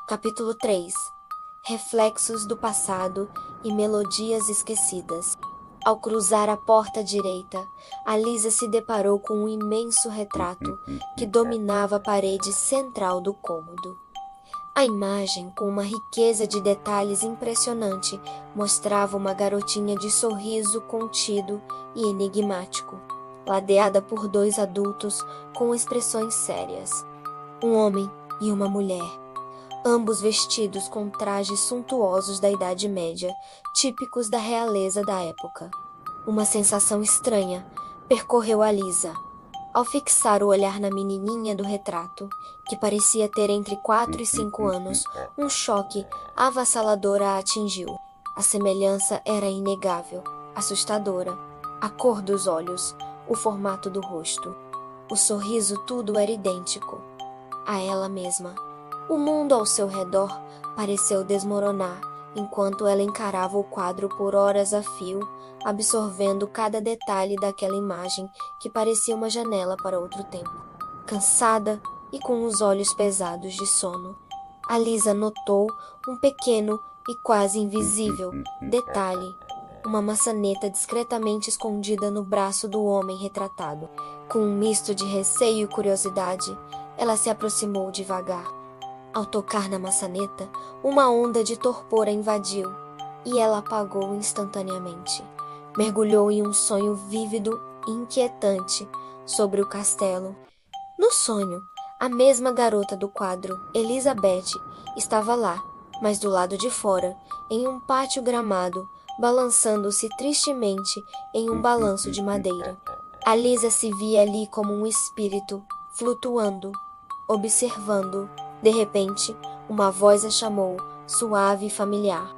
Capítulo 3. Reflexos do passado e melodias esquecidas. Ao cruzar a porta direita, Alisa se deparou com um imenso retrato que dominava a parede central do cômodo. A imagem, com uma riqueza de detalhes impressionante, mostrava uma garotinha de sorriso contido e enigmático, ladeada por dois adultos com expressões sérias. Um homem e uma mulher, ambos vestidos com trajes suntuosos da Idade Média, típicos da realeza da época. Uma sensação estranha percorreu Alisa ao fixar o olhar na menininha do retrato, que parecia ter entre 4 e 5 anos. Um choque avassalador a atingiu. A semelhança era inegável, assustadora. A cor dos olhos, o formato do rosto, o sorriso, tudo era idêntico a ela mesma. O mundo ao seu redor pareceu desmoronar enquanto ela encarava o quadro por horas a fio, absorvendo cada detalhe daquela imagem que parecia uma janela para outro tempo. Cansada e com os olhos pesados de sono, Alisa notou um pequeno e quase invisível detalhe, uma maçaneta discretamente escondida no braço do homem retratado. Com um misto de receio e curiosidade, ela se aproximou devagar. Ao tocar na maçaneta, uma onda de torpor a invadiu e ela apagou instantaneamente. Mergulhou em um sonho vívido e inquietante sobre o castelo. No sonho, a mesma garota do quadro, Elizabeth, estava lá, mas do lado de fora, em um pátio gramado, balançando-se tristemente em um balanço de madeira. Alisa se via ali como um espírito, flutuando, observando. De repente, uma voz a chamou, suave e familiar.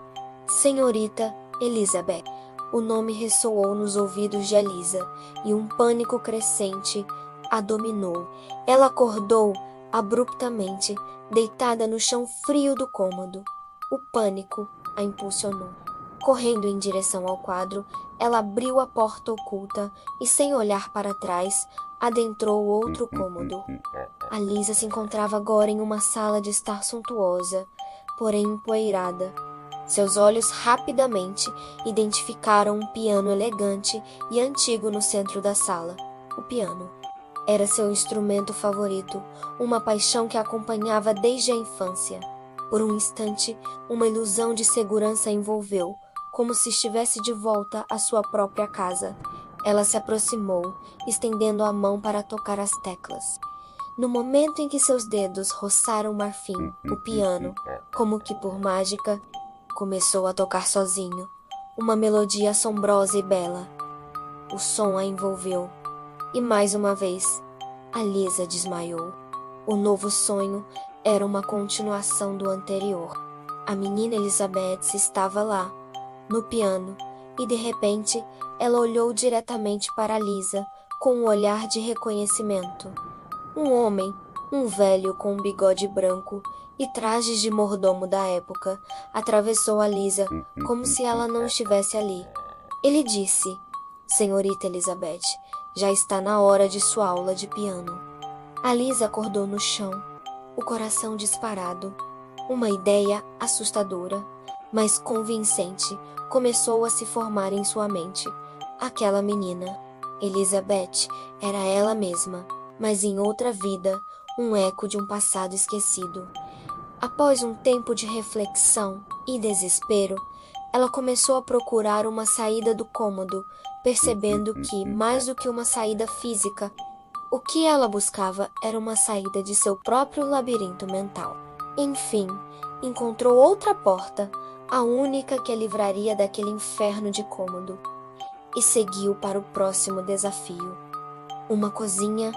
Senhorita Elizabeth. O nome ressoou nos ouvidos de Alisa e um pânico crescente a dominou. Ela acordou abruptamente, deitada no chão frio do cômodo. O pânico a impulsionou. Correndo em direção ao quadro, ela abriu a porta oculta e, sem olhar para trás, adentrou outro cômodo. Alisa se encontrava agora em uma sala de estar suntuosa, porém empoeirada. Seus olhos rapidamente identificaram um piano elegante e antigo no centro da sala. O piano era seu instrumento favorito, uma paixão que a acompanhava desde a infância. Por um instante, uma ilusão de segurança a envolveu, como se estivesse de volta à sua própria casa. Ela se aproximou, estendendo a mão para tocar as teclas. No momento em que seus dedos roçaram o marfim, o piano, como que por mágica, começou a tocar sozinho, uma melodia assombrosa e bela. O som a envolveu, e mais uma vez, Alisa desmaiou. O novo sonho era uma continuação do anterior. A menina Elizabeth estava lá, no piano, e de repente ela olhou diretamente para Alisa com um olhar de reconhecimento. Um homem, um velho com um bigode branco e trajes de mordomo da época, atravessou Alisa como se ela não estivesse ali. Ele disse: Senhorita Elizabeth, já está na hora de sua aula de piano. Alisa acordou no chão, o coração disparado. Uma ideia assustadora, mas convincente, começou a se formar em sua mente. Aquela menina, Elizabeth, era ela mesma, mas em outra vida, um eco de um passado esquecido. Após um tempo de reflexão e desespero, ela começou a procurar uma saída do cômodo, percebendo que, mais do que uma saída física, o que ela buscava era uma saída de seu próprio labirinto mental. Enfim, encontrou outra porta, a única que a livraria daquele inferno de cômodo, e seguiu para o próximo desafio. Uma cozinha